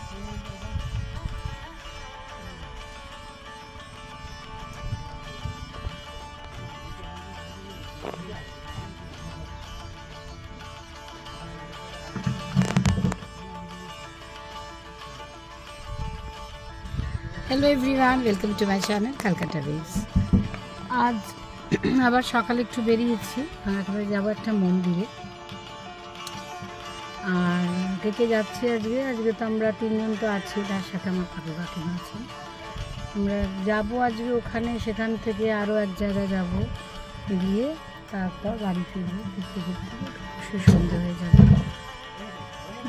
Hello everyone, welcome to my channel Calcutta waves. আজ আবার সকালে একটু বেরিয়েছি, একেবারে যাবো একটা মন্দিরে। আর কে যাচ্ছি আজকে তো আমরা তিনজন তো আছি, তার সাথে আমার কাকু কাকিমা আছে। আমরা যাবো আজকে ওখানে, সেখান থেকে আরও এক জায়গায় যাব, গিয়ে তারপর বাড়ি ফিরবো। ঘুরতে ঘুরতে সন্ধে হয়ে যাবে।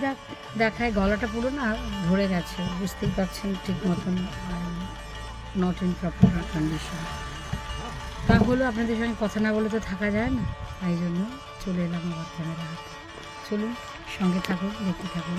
যাক, দেখায় গলাটা পুরো না ধরে গেছে, বুঝতেই পারছেন, ঠিক মতন নট ইন প্রপার কন্ডিশন। তাহলেও আপনাদের সঙ্গে কথা না বলে তো থাকা যায় না, তাই জন্য চলে এলাম আমার ক্যামেরা হাতে। চলুন সঙ্গে থাকুন, দেখতে থাকুন।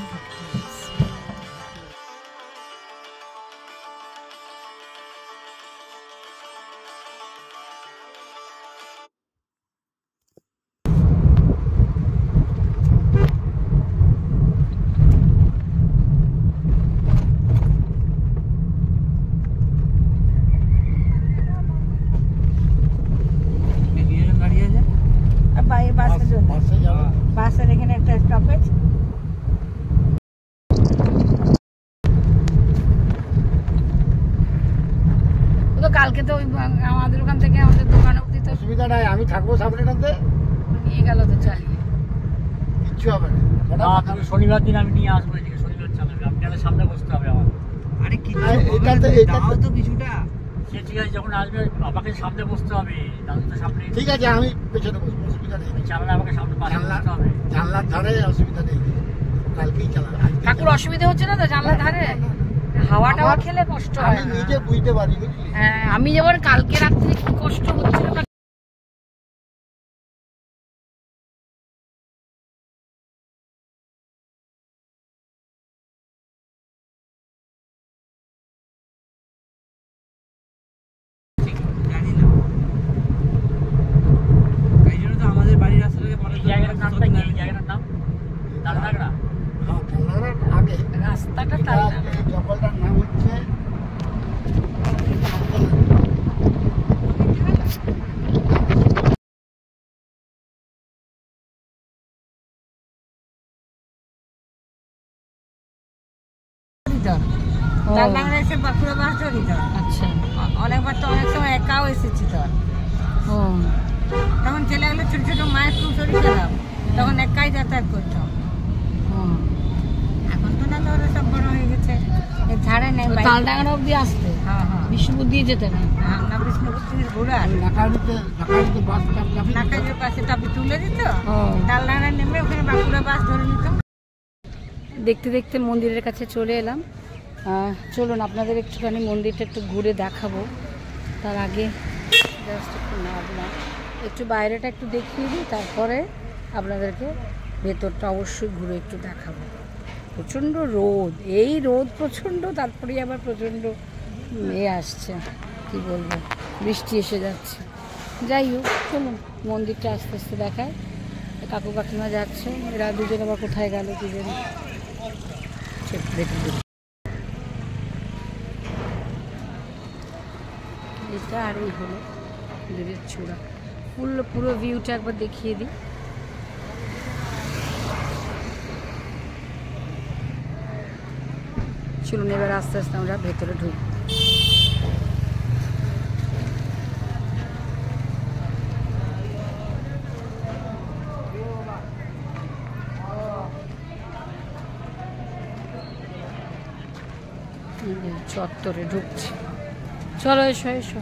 বাসের এখানে একটা স্টপেজ। তো কালকে তো আমাদের ওখান থেকে আমাদের দোকান অব্দি তো অসুবিধা নাই, আমি থাকবো সামনেটাতে, নিয়ে গেল তো চালিয়ে, কিচ্ছু হবে না। শনিবার দিন আমি নিয়ে আসবো, এদিকে শনিবার চালাবে, আপনাদের সামনে বসতে হবে আমার। আরে কি দাও তো কিছুটা, সে ঠিক আছে, যখন আসবে আমাকে সামনে বসতে হবে, দাদু তো সামনে। ঠিক আছে, আমি পেছনে বসবো, অসুবিধা নেই। জানলা আমাকে সামনে পাশে বসতে হবে, জানলার ধারে, অসুবিধা নেই। কালকেই চালাবে। ঠাকুর অসুবিধা হচ্ছে না তো জানলার ধারে? হাওয়া টাওয়া খেলে কষ্ট হয়, আমি নিজে বুঝতে পারি। হ্যাঁ, আমি যেমন কালকে রাত্রে কি কষ্ট হচ্ছিল। রাস্তাটা জঙ্গলটার নাম হচ্ছে বাঁকুড়া বাস ধরি তো। আচ্ছা, অনেকবার তো অনেক সময় একাও এসেছি তো। তখন ছেলেগুলো ছোট ছোট মায়ের শরীর খারাপ, তখন একাই যাতায়াত করতাম। এখন তো না, তো ওরা সব বড় হয়ে গেছে, ঝাড়ে নেই। তালডাঙ্গা অব্দি আসতে, হ্যাঁ হ্যাঁ, বিষ্ণুপুর দিয়ে যেতে না, না বিষ্ণুপুর থেকে ঘোরা নাকাইয়ের পাশে চাবি তুলে দিত, তালডাঙ্গা নেমে ওখানে বাঁকুড়া বাস ধরে নিত। দেখতে দেখতে মন্দিরের কাছে চলে এলাম। চলুন আপনাদের একটুখানি মন্দিরটা একটু ঘুরে দেখাবো। তার আগে জাস্ট একটু নামলাম, একটু বাইরেটা একটু দেখিয়ে দিই, তারপরে আপনাদেরকে ভেতরটা অবশ্যই ঘুরে একটু দেখাবো। প্রচণ্ড রোদ, এই রোদ প্রচণ্ড, তারপরেই আবার প্রচণ্ড আসছে, কি বলবো, বৃষ্টি এসে যাচ্ছে। যাই হোক, চলুন মন্দিরটা আস্তে আস্তে দেখায়। কাকু কাকিমা যাচ্ছে, এরা দুজন আবার কোথায় গেল কি জানি, দেখুন এটা। আর এই হলো মন্দিরের চূড়া, পুরো ভিউটা একবার দেখিয়ে দিই। চলুন এবার আস্তে আস্তে আমরা ভেতরে ঢুকব। চত্বরে ঢুকছি, চলো এসো এসো।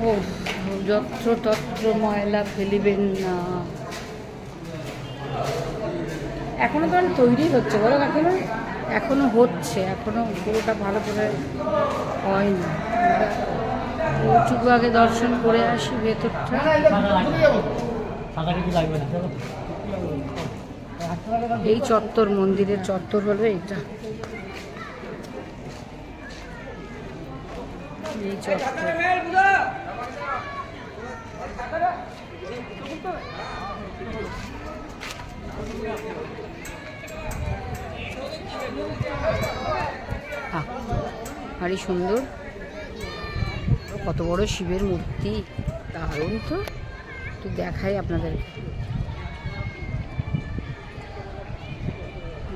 ও, যত্রতত্র ময়লা ফেলিবেন না। এখনো তো তৈরি হচ্ছে, বলো কাকিমা? এখনো হচ্ছে, এখনো পুরোটা ভালো করে হয়নি। ওইটুকু আগে দর্শন করে আসি ভেতরটা। এই চত্বর, মন্দিরের চত্বর হলো এইটা। এই চত্বর। ভারী সুন্দর, কত বড় শিবের মূর্তি, দারুণ তো। একটু দেখাই আপনাদেরকে,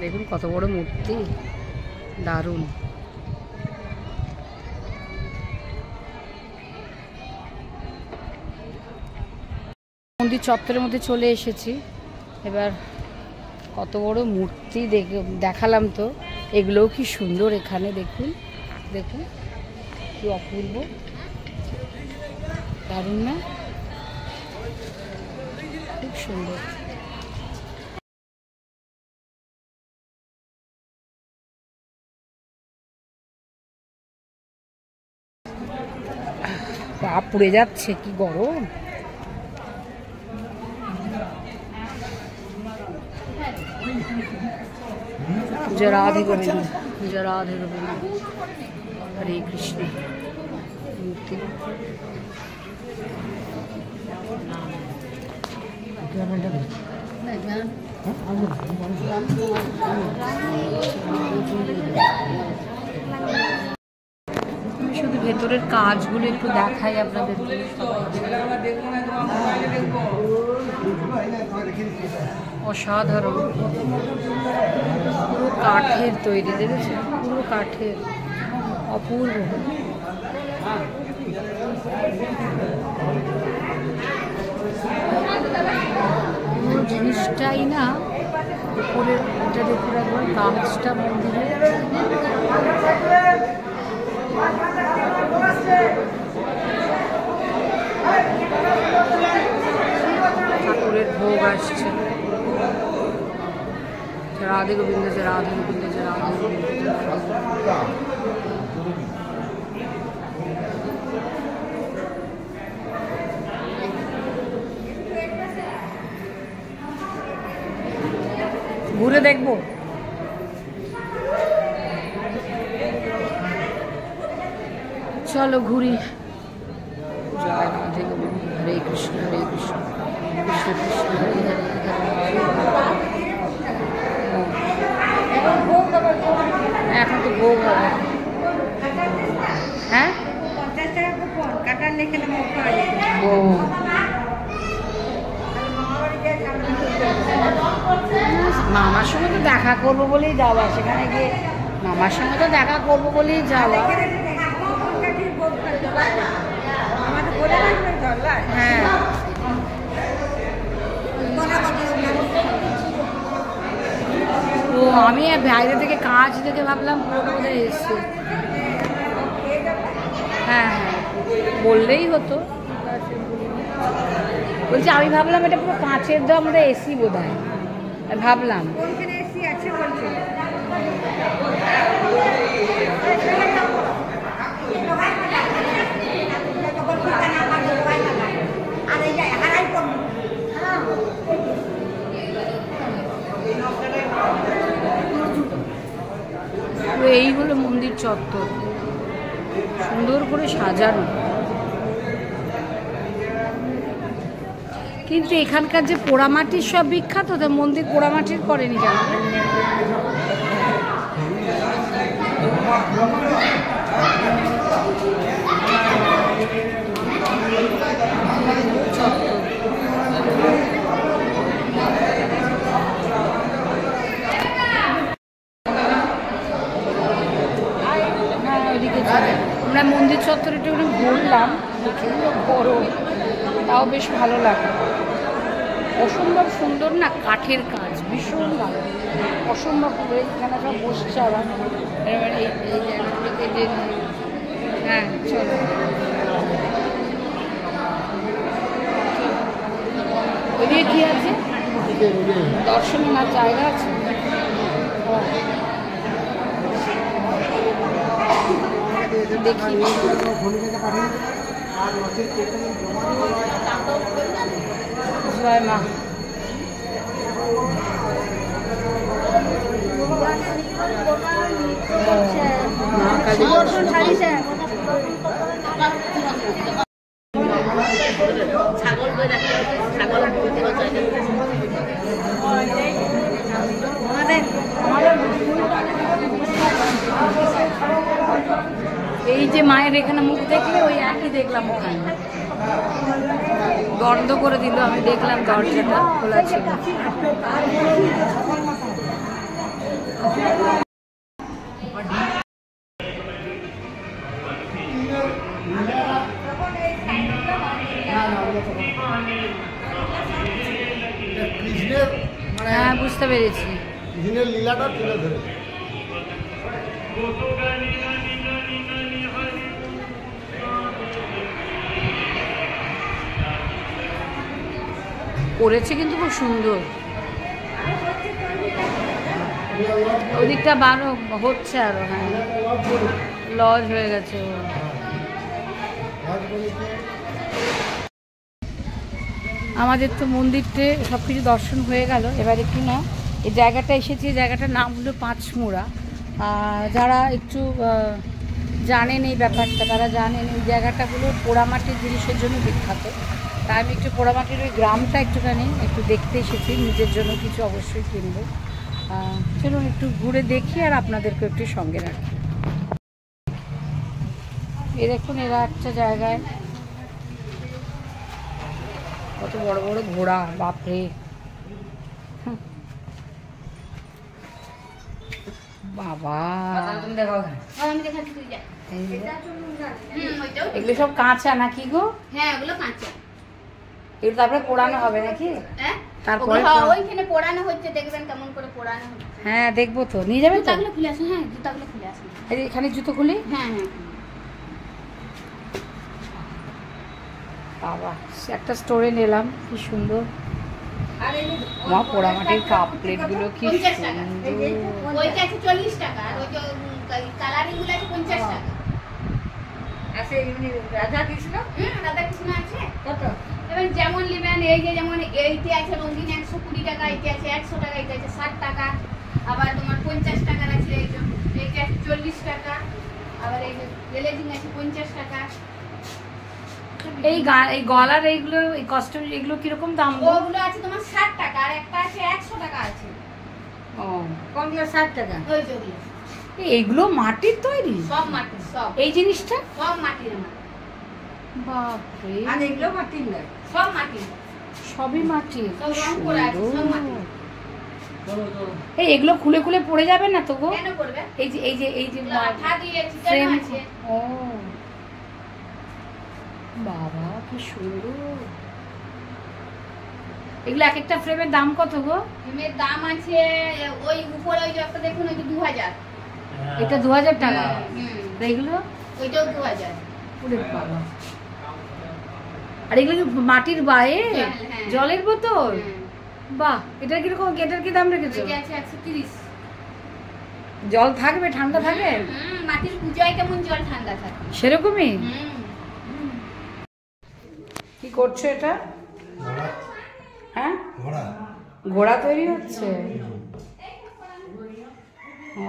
দেখুন কত বড় মূর্তি, দারুণ। মন্দির চত্বরের মধ্যে চলে এসেছি। এবার কত বড় মূর্তি দেখালাম তো, এগুলোও কি সুন্দর। এখানে দেখুন, দেখুন কি অপূর্ব, দারুণ না? খুব সুন্দর। পা পুড়ে যাচ্ছে, কি গরম। जय राधे गोविंद, जय राधे गोविंद, हरे कृष्ण। मूर्ति শুধু ভেতরের কাজগুলো একটু দেখাই আপনাদেরকে। অসাধারণ, পুরো কাঠের তৈরি, দেখেছেন? পুরো কাঠের, অপূর্ব। পুরো জিনিসটাই না, উপরের এটা দেখুন একবার, কাজটা মন্দিরে ঠাকুরের ভোগ আসছে। রাধে গোবিন্দ, যে রাধে গোবিন্দ, যে রাধে গোবিন্দ। ঘুরে দেখবো। চলো ঘুরি। জয় রাধে গোবিন্দ, হরে কৃষ্ণ হরে কৃষ্ণ, কৃষ্ণ কৃষ্ণ হরে হরে, এখন তো ভোগ হবে। হ্যাঁ, মামার সঙ্গে তো দেখা করবো বলেই যাওয়া, সেখানে গিয়ে মামার সঙ্গে তো দেখা করবো বলেই যাওয়া। হ্যাঁ, ও আমি বাইরে থেকে কাজ দেখে ভাবলাম পুরো বোধহয় এসছে। হ্যাঁ হ্যাঁ, বললেই হতো। বলছি আমি ভাবলাম এটা পুরো কাঁচের দাম, আমাদের এসি বোধ হয়, ভাবলাম। এই হলো মন্দির চত্বর, সুন্দর করে সাজানো। কিন্তু এখানকার যে পোড়ামাটির সব বিখ্যাত, তো মন্দির পোড়ামাটির করেনি কেন? আমরা মন্দির চত্বরে একটু ঘুরলাম, বড়, তাও বেশ ভালো লাগে। অসম্ভব সুন্দর না, কাঠের কাজ, ভীষণ ভালো, অসম্ভব। এখানে সব বসছে আবার। হ্যাঁ চলো, ওইদিকে কি আছে? দর্শনের না জায়গা আছে। দেখি জয় মা। মা কালী এই যে মায়ের এখানে মুখ দেখলে ওই একই দেখলাম ওখানে, বন্ধ করে দিল, আমি দেখলাম দরজাটা খোলা ছিল। হ্যাঁ বুঝতে পেরেছি, লীলাটা তুলে ধরে করেছে কিন্তু খুব সুন্দর। ওদিকটা বারো হচ্ছে আরো, হ্যাঁ লজ হয়ে গেছে। আমাদের তো মন্দিরতে সব কিছু দর্শন হয়ে গেল, এবার একটু না এই জায়গাটা এসেছি, জায়গাটার নাম হলো পাঁচমুড়া। যারা একটু জানেন এই ব্যাপারটা, তারা জানেন এই জায়গাটাগুলো পোড়ামাটির জিনিসের জন্য বিখ্যাত। তাই আমি একটু পোড়ামাটির ওই গ্রামটা একটুখানি একটু দেখতে এসেছি, নিজের জন্য কিছু অবশ্যই কিনবো। চলুন একটু ঘুরে দেখি আর আপনাদেরকে একটু সঙ্গে রাখি। এ দেখুন এরা একটা জায়গায় কত বড় বড় ঘোড়া, বাপরে বাবা। এগুলো সব কাঁচা নাকি গো? হ্যাঁ ওগুলো কাঁচা, এগুলো তারপরে পোড়ানো হবে নাকি? তারপরে ওইখানে পোড়ানো হচ্ছে, দেখবেন কেমন করে পোড়ানো হচ্ছে। হ্যাঁ দেখবো তো, নিয়ে যাবে তো? জুতাগুলো খুলে আসুন, হ্যাঁ জুতাগুলো খুলে আসুন। এখানে জুতো খুলি। হ্যাঁ হ্যাঁ বাবা, একটা স্টোরে নিলাম, কি সুন্দর। মা পোড়ামাটির কাপ প্লেট গুলো কি সুন্দর। ওইটা আছে 40 টাকা, আর ওই যে কালারিং গুলো আছে 50 টাকা। আছে এমনি রাধা কৃষ্ণ। রাধা কৃষ্ণ আছে কত? এবার যেমন নেবেন, এই যে যেমন এইটা আছে রঙিন 120 টাকা, এইটা আছে 100 টাকা, এইটা আছে 60 টাকা, আবার তোমার 50 টাকার আছে, এইটা আছে 40 টাকা, আবার এই যে লেলেজিং আছে 50 টাকা। এই গলার এইগুলো, এই কস্টিউম এগুলো কিরকম দাম? ওগুলো আছে তোমার 60 টাকা, আর একটা আছে 100 টাকা আছে। ও কোনগুলো 60 টাকা? ওই যেগুলো এইগুলো মাটির তৈরি? সব মাটির, সব এই জিনিসটা সব মাটির। বাপরে, আর এগুলো মাটির না? সব মাটির, সবই মাটির। সব রং করা আছে, সব মাটির। এই এগুলো খুলে খুলে পড়ে যাবে না তো গো? কেন করবে? এই যে এই যে এই যে মাথা দিয়ে চিকন ফ্রেম আছে। ও বাবা কি সুন্দর। এগুলো এক একটা ফ্রেমের দাম কত গো? ফ্রেমের দাম আছে ওই উপরে ওই যে একটা দেখুন, ওই যে 2000। এটা 2000 টাকা। হুম, এগুলো ওইটাও 2000। ওরে বাবা। আর এগুলো কি মাটির বায়ে হ্যাঁ। জলের বোতল? বাহ, এটা কিরকম, এটার কি দাম রেখেছো? এটা আছে 130। জল থাকবে, ঠান্ডা থাকে? মাটির পূজায় কেমন জল ঠান্ডা থাকে সেরকমই। কি করছো এটা? হ্যাঁ ঘোড়া তৈরি হচ্ছে। ও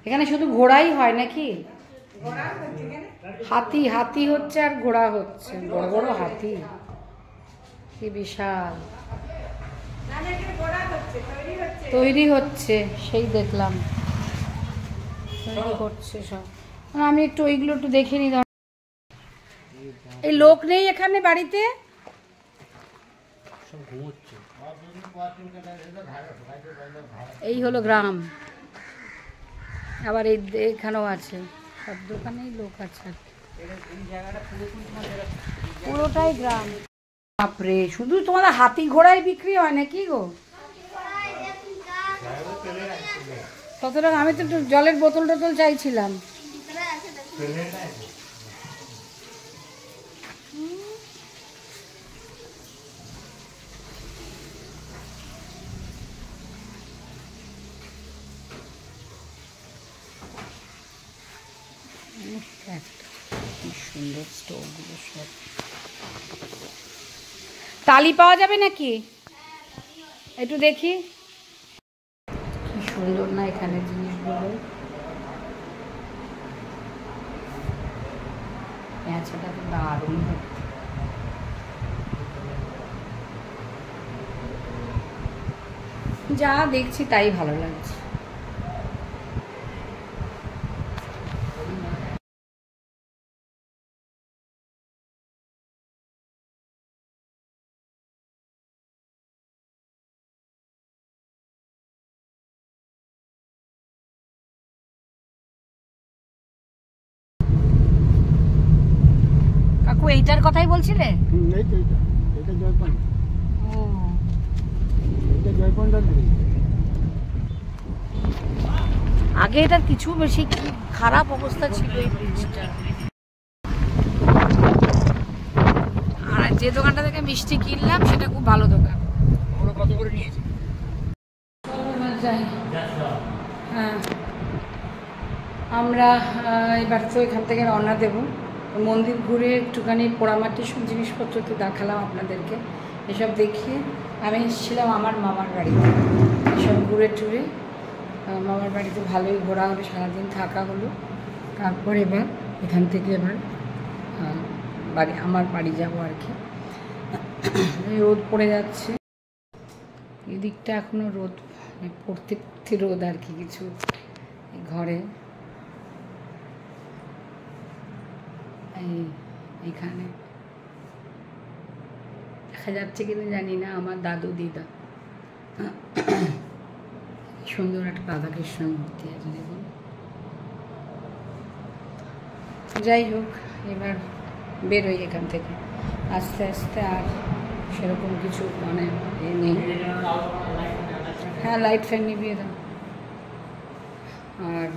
এখানে শুধু ঘোড়াই হয় নাকি? হাতি, হাতি হচ্ছে আর ঘোড়া হচ্ছে, বড় বড় হাতি, কি বিশাল। তৈরি হচ্ছে, সেই দেখলাম তৈরি করছে সব। আমি একটু ওইগুলো একটু দেখে নি। এই লোক নেই এখানে বাড়িতে? এই হলো গ্রাম। আবার এখানেও আছে, সব দোকানেই লোক আছে। পুরোটাই গ্রাম। বাপরে, শুধু তোমাদের হাতি ঘোড়ায় বিক্রি হয় নাকি গো? কত টাকা? আমি তো একটু জলের বোতল টোতল চাইছিলাম। কি সুন্দর স্টোভগুলো সব। তালি পাওয়া যাবে নাকি? একটু দেখি। কি সুন্দর না এখানে জিনিসগুলো। পেঁচাটা তো দারুণ। যা দেখছি তাই ভালো লাগছে। কাকু এইটার কথাই বলছিলে? এই তো এটা জয়পান, ও এটা জয়পানটার ব্রিজ। আগে এটার কিছু বেশি খারাপ অবস্থা ছিল এই ব্রিজটা। আর যে দোকানটা থেকে মিষ্টি কিনলাম সেটা খুব ভালো দোকান। ওরা কত করে নিয়েছে? হ্যাঁ, আমরা এবার তো এখান থেকে রওনা দেব। মন্দির ঘুরে একটুখানি পোড়ামাটির সব জিনিসপত্র তো দেখালাম আপনাদেরকে। এসব দেখিয়ে আমি এসেছিলাম আমার মামার বাড়িতে, এসব ঘুরে টুরে মামার বাড়িতে ভালোই ঘোরা হলো, সারাদিন থাকা হলো। তারপর এবার এখান থেকে এবার আমার বাড়ি যাবো আর কি। রোদ পড়ে যাচ্ছে এদিকটা, এখনও রোদ পড়তে পড়তে রোদ আর কি। কিছু ঘরে এইখানে দেখা যাচ্ছে কিনা জানি না, আমার দাদু দিদা। সুন্দর একটা রাধাকৃষ্ণ মূর্তি আছে দেখুন। যাই হোক, এবার বেরোই এখান থেকে আস্তে আস্তে। আর সেরকম কিছু মানে নেই। হ্যাঁ, লাইট ফ্যান নিভিয়ে দাও। আর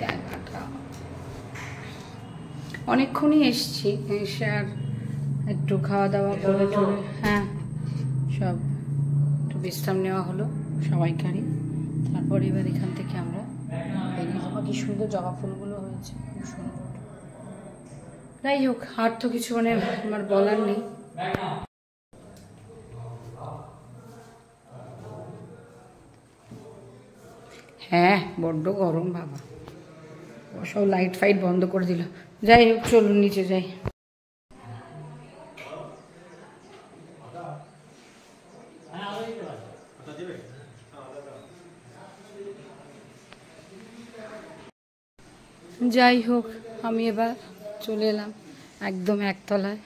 জায়গাটা অনেকক্ষণই এসছি, এসে আর একটু খাওয়া দাওয়া করে টরে, হ্যাঁ সব একটু বিশ্রাম নেওয়া হলো সবাইকারই। তারপর এবার এখান থেকে আমরা বেরিয়ে যাবো। কি সুন্দর জবা ফুলগুলো হয়েছে, খুব সুন্দর। যাই হোক, আর তো কিছু মানে আমার বলার নেই। হ্যাঁ, বড্ড গরম বাবা, সব লাইট ফাইট বন্ধ করে দিল। যাই হোক, চলুন নিচে যাই। যাই হোক, আমি এবার চলে এলাম একদম একতলায়।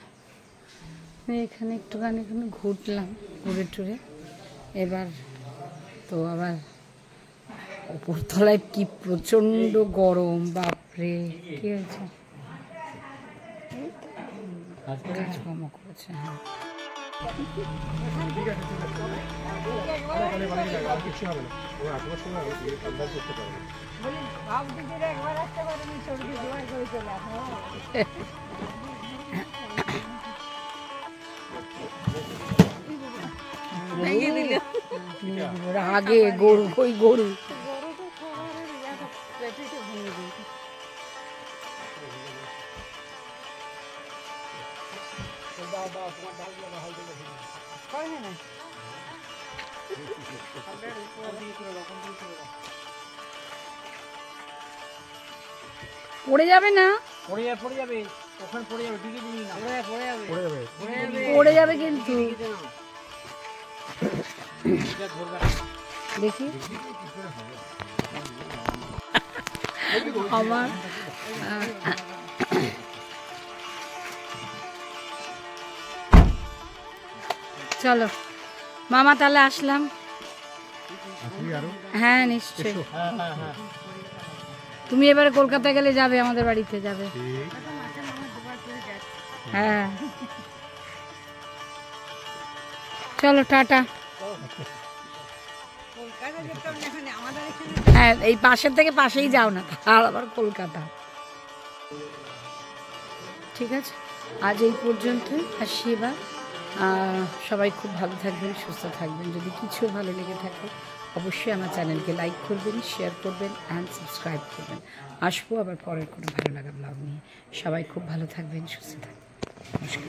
এখানে একটুখানি ঘুরলাম, ঘুরে টুরে এবার তো আবার উপরতলায় কি প্রচণ্ড গরম, বাপরে। কি হয়েছে? কাজকর্ম করেছে। হ্যাঁ, আগে গরু, ওই গরু পড়ে যাবে না? পড়ে যাবে ওখানে, পড়ে যাবে, দিকে দিবি না, পড়ে যাবে কিন্তু। দেখি আমার চলো মামা, তাহলে আসলাম। হ্যাঁ নিশ্চয়ই। তুমি এবারে কলকাতা গেলে যাবে, আমাদের বাড়িতে যাবে। হ্যাঁ চলো, টাটা। হ্যাঁ, এই পাশের থেকে পাশেই যাও না, আর আবার কলকাতা। ঠিক আছে, আজ এই পর্যন্তই, আসি এবার। সবাই খুব ভালো থাকবেন, সুস্থ থাকবেন। যদি কিছু ভালো লেগে থাকে অবশ্যই আমার চ্যানেলকে লাইক করবেন, শেয়ার করবেন অ্যান্ড সাবস্ক্রাইব করবেন। আসবো আবার পরের কোনো ভালো লাগা ব্লগ নিয়ে। সবাই খুব ভালো থাকবেন, সুস্থ থাকবেন। নমস্কার।